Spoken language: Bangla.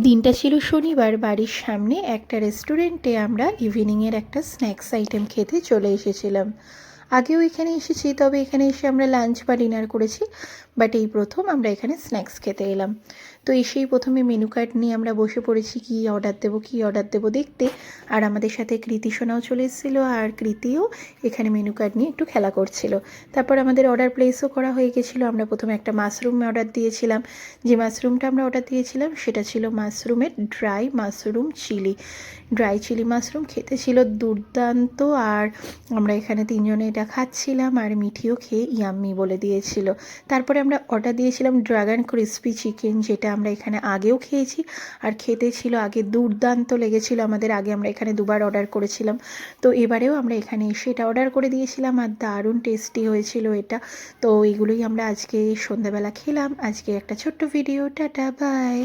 দিনটা ছিল শনিবার। বাড়ির সামনে একটা রেস্টুরেন্টে আমরা ইভিনিংয়ের একটা স্ন্যাক্স আইটেম খেতে চলে এসেছিলাম। আগেও এখানে এসেছি, তবে এখানে এসে আমরা লাঞ্চ বা ডিনার করেছি, বাট এই প্রথম আমরা এখানে স্ন্যাক্স খেতে এলাম। তো এসেই প্রথমে মেনু কার্ড নিয়ে আমরা বসে পড়েছি কী অর্ডার দেবো দেখতে। আর আমাদের সাথে কৃতি সোনাও চলে এসেছিলো, আর কৃতিও এখানে মেনু কার্ড নিয়ে একটু খেলা করছিল। তারপর আমাদের অর্ডার প্লেসও করা হয়ে গেছিলো। আমরা প্রথমে একটা মাশরুম অর্ডার দিয়েছিলাম। যে মাশরুমটা আমরা অর্ডার দিয়েছিলাম সেটা ছিল মাশরুমের ড্রাই চিলি মাশরুম। খেতে ছিল দুর্দান্ত। আর আমরা এখানে তিনজনে এটা খাচ্ছিলাম, আর মিঠিও খেয়ে ইয়াম্মি বলে দিয়েছিল। তারপরে আমরা অর্ডার দিয়েছিলাম ড্রাগন ক্রিসপি চিকেন, যেটা আমরা এখানে আগেও খেয়েছি, আর খেতে ছিল আগে দুর্দান্ত লেগেছিল আমাদের। আগে আমরা এখানে দুবার অর্ডার করেছিলাম, তো এবারেও আমরা এখানে এসে এটা অর্ডার করে দিয়েছিলাম, আর দারুণ টেস্টি হয়েছিল এটা। তো এগুলোই আমরা আজকে সন্ধ্যাবেলা খেলাম। আজকে একটা ছোট্ট ভিডিও, টাটা বাই।